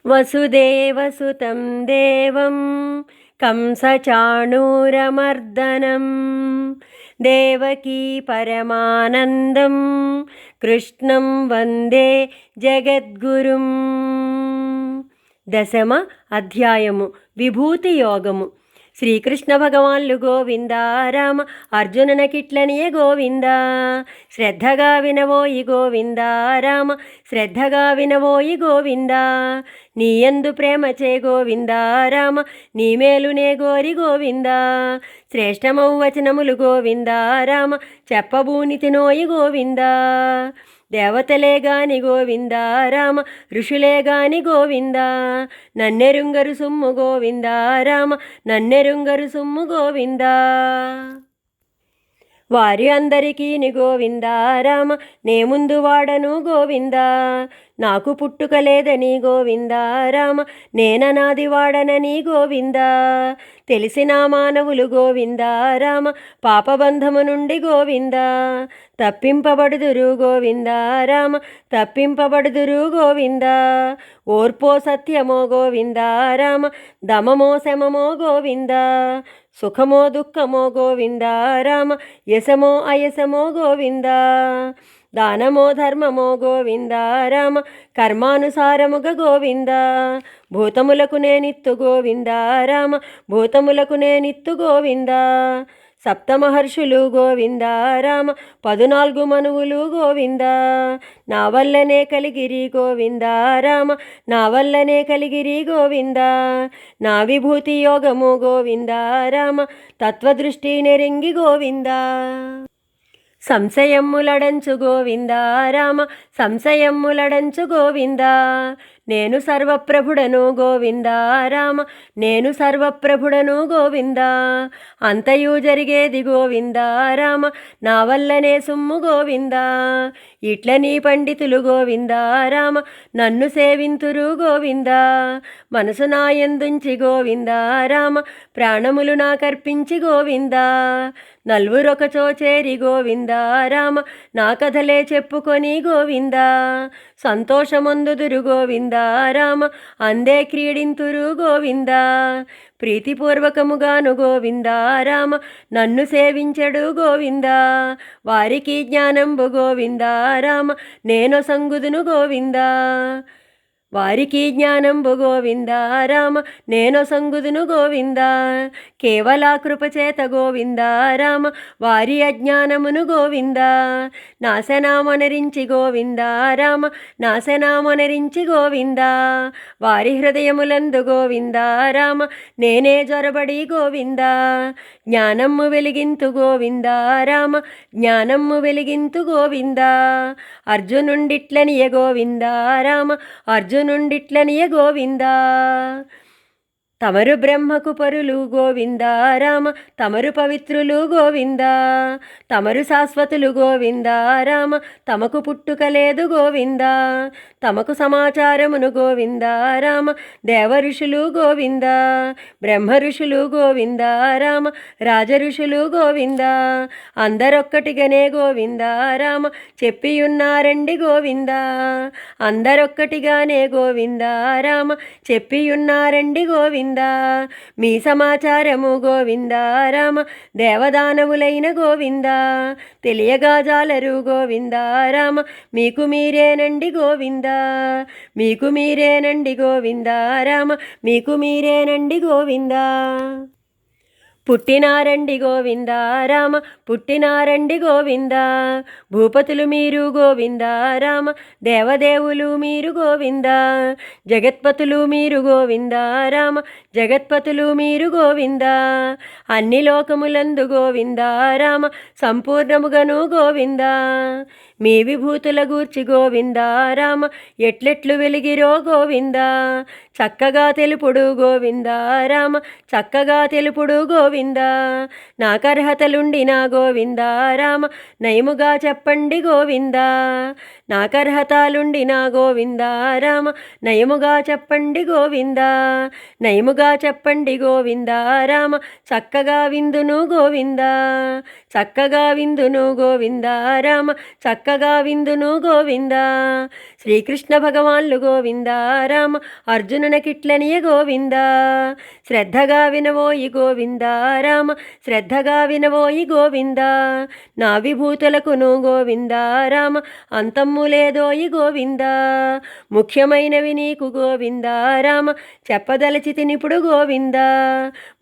వసుదేవసుతం దేవం కంసచాణూరమర్దనం దేవకీ పరమానందం కృష్ణం వందే జగద్గురుం. దశమ అధ్యాయము విభూతి యోగము. శ్రీకృష్ణ భగవాన్లు గోవింద రామ అర్జుననకిట్లనియే గోవింద. శ్రద్ధగా వినవోయి గోవింద రామ, శ్రద్ధగా వినవోయి గోవింద. నీయందు ప్రేమచే గోవింద రామ, నీ మేలునే గోరి గోవింద. శ్రేష్టమౌ వచనములు గోవింద రామ, చెప్పబూనితినోయి గోవింద. దేవతలే గాని గోవింద రామ, ఋషులే గాని గోవింద. నన్నెరుంగరు సుమ్ము గోవింద రామ, నన్నెరుంగరు సుమ్ము గోవింద. వారి అందరికీ గోవింద రామ, నే ముందు వాడను గోవింద. నాకు పుట్టుక లేదని గోవింద రామ, నేననాది వాడనని గోవింద. తెలిసిన మానవులు గోవింద రామ, పాపబంధము నుండి గోవింద. తప్పింపబడుదురు గోవింద రామ, తప్పింపబడుదురు గోవింద. ఓర్పో సత్యమో గోవింద రామ, దమమో శమమో గోవింద. సుఖమో దుఃఖమో గోవింద రామ, యశమో అయశమో గోవింద. దానమో ధర్మమో గోవింద రామ, కర్మానుసారముగా గోవింద. భూతములకు నేనిత్తు గోవింద రామ, భూతములకు నేనిత్తు గోవింద. సప్తమహర్షులు గోవింద రామ, 14 మనువులు గోవింద. నా వల్లనే కలిగిరి గోవింద రామ, నా వల్లనే కలిగిరి గోవింద. నా విభూతి యోగము గోవింద రామ, తత్వదృష్టి నెరింగి గోవింద. సంశయమ్ములడంచు గోవింద రామ, సంశయమ్ములడంచు గోవింద. నేను సర్వప్రభుడను గోవింద రామ, నేను సర్వప్రభుడను గోవింద. అంతయు జరిగేది గోవింద రామ, నా వల్లనే సుమ్ము గోవింద. ఇట్ల నీ పండితులు గోవింద రామ, నన్ను సేవింతురు గోవింద. మనసు నాయందుంచి గోవింద రామ, ప్రాణములు నాకర్పించి గోవింద. నల్వురొకచో చేరి గోవింద రామ, నా కథలే చెప్పుకొని గోవింద. సంతోషమందుదురు గోవింద రామ, అందే క్రీడింతురు గోవింద. ప్రీతిపూర్వకముగాను గోవింద రామ, నన్ను సేవించడు గోవింద. వారికి జ్ఞానంబు గోవింద రామ, నేను సంగుదును గోవింద. వారికి జ్ఞానంబు గోవింద రామ, నేను సంగుదును గోవింద. కేవల కృపచేత గోవింద రామ, వారి అజ్ఞానమును గోవింద. నాశనామనరించి గోవింద రామ, నాశనామనరించి గోవింద. వారి హృదయములందు గోవింద రామ, నేనే జొరబడి గోవింద. జ్ఞానమ్ము వెలిగింతు గోవింద రామ, జ్ఞానమ్ము వెలిగింతు గోవింద. అర్జునుండిట్లనియ గోవింద రామ, అర్జునుండిట్లనియ గోవింద. తమరు బ్రహ్మకు పరులు గోవింద రామ, తమరు పవిత్రులు గోవింద. తమరు శాశ్వతులు గోవింద రామ, తమకు పుట్టుక లేదు గోవింద. తమకు సమాచారమును గోవింద రామ, దేవ ఋషులు గోవింద. బ్రహ్మ ఋషులు గోవింద రామ, రాజ ఋషులు గోవింద. అందరొక్కటిగానే గోవింద రామ, చెప్పియున్నారండి గోవింద. అందరొక్కటిగానే గోవింద రామ, చెప్పియున్నారండి గోవింద. మీ సమాచారము గోవింద రామ, దేవదానవులైన గోవింద. తెలియగా జాలరు గోవింద రామ, మీకు మీరేనండి గోవింద. మీకు మీరేనండి గోవింద రామ, మీకు మీరేనండి గోవింద. పుట్టినారండి గోవింద రామ, పుట్టినారండి గోవింద. భూపతులు మీరు గోవింద రామ, దేవదేవులు మీరు గోవింద. జగత్పతులు మీరు గోవింద రామ, జగత్పతులు మీరు గోవింద. అన్ని లోకములందు గోవింద రామ, సంపూర్ణముగను గోవింద. మీ విభూతుల గూర్చి గోవింద రామ, ఎట్లెట్లు వెలిగిరో గోవింద. చక్కగా తెలుపుడు గోవింద రామ, చక్కగా తెలుపుడు గోవింద. నాకర్హతలుండి నా గోవింద రామ, నయముగా చెప్పండి గోవింద. నాకర్హతలుండి నా గోవింద రామ, నయముగా చెప్పండి గోవింద. నయముగా చెప్పండి గోవింద రామ, చక్కగా విందును గోవింద. చక్కగా విందును గోవింద రామ, చక్కగా విందును గోవింద. శ్రీకృష్ణ భగవాన్లు గోవింద రామ అర్జునునకిట్లనియ గోవింద శ్రద్ధగా వినవోయి గోవింద రామ శ్రద్ధగా వినవోయి గోవింద నా విభూతులకును గోవింద రామ అంతమ్ము లేదోయి గోవింద ముఖ్యమైనవి నీకు గోవింద రామ చెప్పదలచితినిప్పుడు గోవింద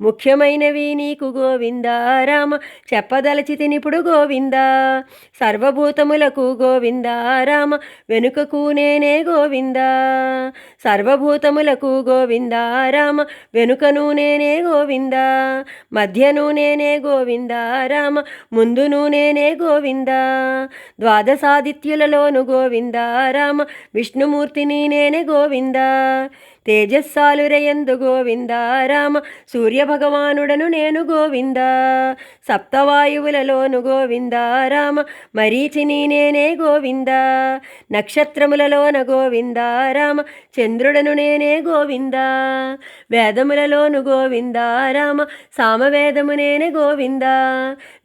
ముఖ్యమైనవి నీకు గోవింద రామ చెప్పదలచితినిప్పుడు గోవింద సర్వభూతములకు గోవింద రామ వెనుకకు నేనే గోవింద సర్వభూతములకు గోవింద రామ వెనుకను నేనే గోవింద మధ్యను నేనే గోవింద రామ ముందును నేనే గోవింద ద్వాదశాదిత్యులలోను గోవింద రామ విష్ణుమూర్తిని నేనే గోవింద తేజస్సాలురయందు గోవింద రామ సూర్యభగవానుడను నేను గోవింద సప్తవాయువులలోను గోవింద రామ మరీచిని నేనే గోవింద నక్షత్రములలోన గోవింద రామ చంద్రుడను నేనే గోవింద వేదములలోను గోవింద రామ సామవేదము నేనే గోవింద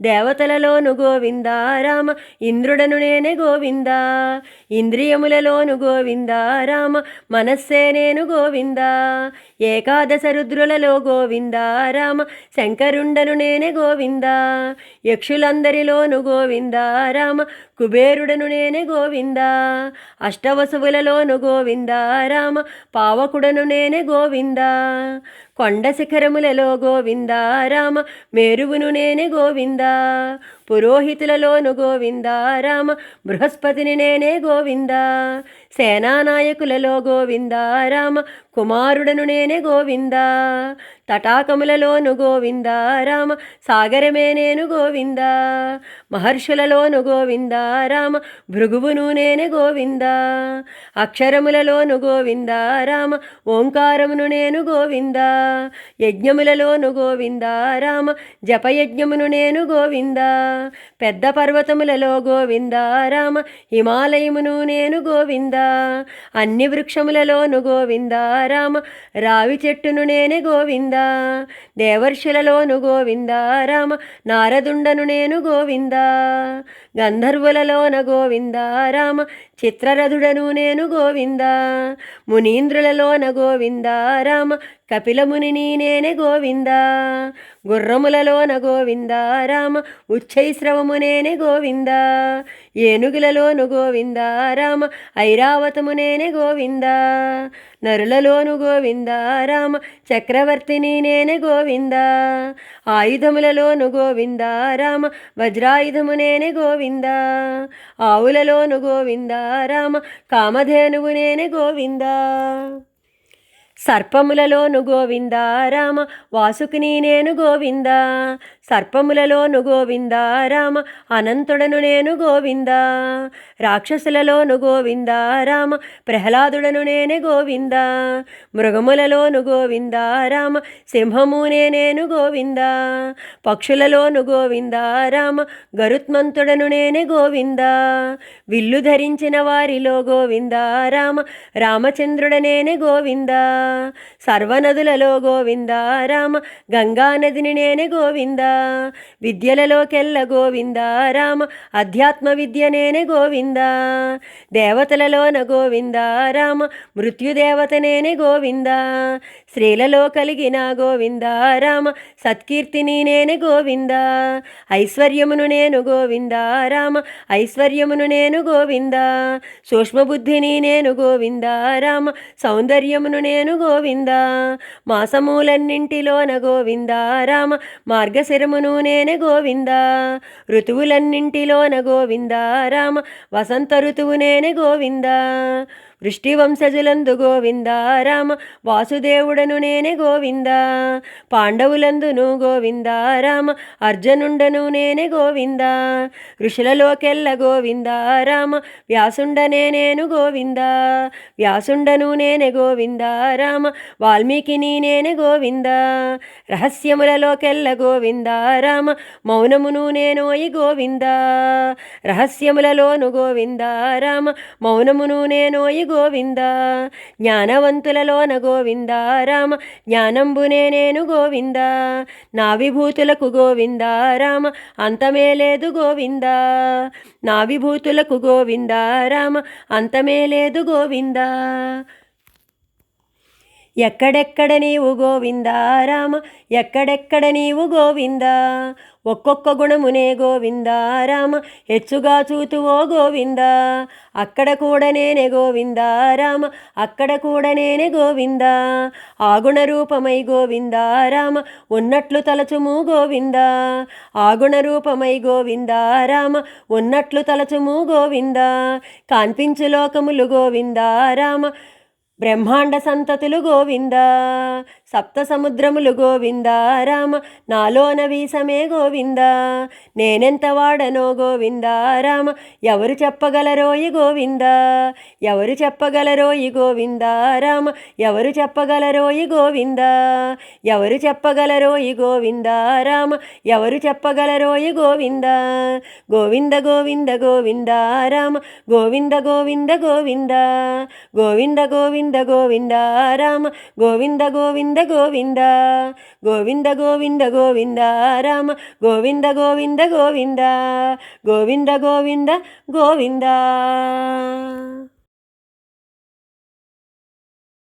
దేవతలలోను గోవింద రామ ఇంద్రుడను నేనే గోవింద ఇంద్రియములలోను గోవింద రామ మనస్సే నేను గోవింద ఏకాదశ రుద్రులలో గోవింద రామ శంకరుండను నేనే గోవింద యక్షులందరిలోను గోవింద రామ కుబేరుడను నేనే గోవింద అష్టవసువులలోను గోవింద రామ పావకుడను నేనే గోవింద కొండ శిఖరములలో గోవింద రామ మేరువును నేనే గోవింద పురోహితులలోను గోవింద రామ బృహస్పతిని నేనే గోవింద సేనానాయకులలో గోవింద రామ కుమారుడను నేనే గోవింద తటాకములలోను గోవింద రామ సాగరమే నేను గోవింద మహర్షులలోను గోవింద రామ భృగువును నేనే గోవింద అక్షరములలోను గోవింద రామ ఓంకారమును నేను గోవింద యజ్ఞములలోను గోవింద రామ జపయజ్ఞమును నేను గోవింద పెద్ద పర్వతములలో గోవింద రామ హిమాలయమును నేను గోవింద అన్ని వృక్షములలోను గోవింద రామ రావి చెట్టును నేనే గోవింద దేవర్షులలోను గోవింద రామ నారదుండను నేను గోవింద గంధర్వులలోన గోవింద రామ చిత్రరథుడను నేను గోవింద మునీంద్రులలోన గోవింద రామ కపిలమునిని నేనే గోవింద గుర్రములలోన గోవింద రామ ఉచ్చైశ్రవము నేనే గోవింద ఏనుగులలోను గోవింద రామ ఐరావతము నేనే గోవింద నరులలోను గోవింద రామ చక్రవర్తిని నేనే గోవింద ఆయుధములలోను గోవింద రామ వజ్రాయుధము నేనే గోవింద ఆవులలోను గోవింద రామ కామధేనువు నేనే గోవింద సర్పములలోను గోవింద రామ వాసుకిని నేను గోవింద సర్పములలోను గోవింద రామ అనంతుడను నేను గోవింద రాక్షసులలోను గోవింద రామ ప్రహ్లాదుడను నేనే గోవింద మృగములలోను గోవింద రామ సింహమునే నేను గోవింద పక్షులలోను గోవింద రామ గరుత్మంతుడను నేనే గోవింద విల్లు ధరించిన వారిలో గోవింద రామ రామచంద్రుడనేనే గోవింద సర్వనదులలో గోవింద రామ గంగానదిని నేనే గోవింద విద్యలలోకెల్ల గోవింద రామ అధ్యాత్మ విద్య నేనే గోవింద దేవతలలోన గోవింద రామ మృత్యుదేవత నేనే గోవింద స్త్రీలలో కలిగిన గోవింద రామ సత్కీర్తిని నేనే గోవింద ఐశ్వర్యమును నేను గోవింద రామ ఐశ్వర్యమును నేను గోవింద సూక్ష్మబుద్ధిని నేను గోవింద రామ సౌందర్యమును నేను గోవింద మాసములన్నింటిలోన గోవింద రామ మార్గశిరమును నేనే గోవింద ఋతువులన్నింటిలోన గోవింద రామ వసంత ఋతువు నేనే గోవింద వృష్టివంశజులందు గోవింద రామ వాసుదేవుడను నేనే గోవింద పాండవులందును గోవింద రామ అర్జునుండను నేనే గోవింద ఋషులలోకెల్ల గోవింద రామ వ్యాసుండనే నేను గోవింద వ్యాసుండను నేనే గోవింద రామ వాల్మీకిని నేనే గోవింద రహస్యములలోకెల్ల గోవింద రామ మౌనమును నేనోయి గోవింద రహస్యములలోను గోవింద రామ మౌనమును నేనోయి గోవింద జ్ఞానవంతులలోన గోవింద రామ జ్ఞానంబునే నేను గోవింద నా విభూతులకు గోవింద రామ అంతమే లేదు గోవింద నా విభూతులకు గోవింద రామ అంతమే లేదు గోవింద ఎక్కడెక్కడ నీవు గోవింద రామ ఎక్కడెక్కడ నీవు గోవింద ఒక్కొక్క గుణమునే గోవింద రామ హెచ్చుగా చూతువో గోవింద అక్కడ కూడా నేనే గోవింద రామ అక్కడ కూడా నేనే గోవింద ఆ గుణరూపమై గోవింద రామ ఉన్నట్లు తలచుము గోవింద ఆ గుణరూపమై గోవింద రామ ఉన్నట్లు తలచుము గోవింద కాన్పించు లోకములు గోవింద రామ బ్రహ్మాండ సంతతులు గోవింద సప్త సముద్రములు గోవింద రామ నాలోన వీసమే గోవింద నేనెంత వాడనో గోవింద రామ ఎవరు చెప్పగలరోయి గోవింద ఎవరు చెప్పగలరోయి గోవింద రామ ఎవరు చెప్పగలరోయి గోవింద ఎవరు చెప్పగలరోయి గోవింద రామ ఎవరు చెప్పగలరోయి గోవింద గోవింద గోవింద గోవింద రామ గోవింద గోవింద గోవింద గోవింద గోవింద గోవింద రామ గోవింద గోవింద గోవింద గోవింద గోవింద గోవింద రామ గోవింద గోవింద గోవింద గోవింద గోవింద గోవింద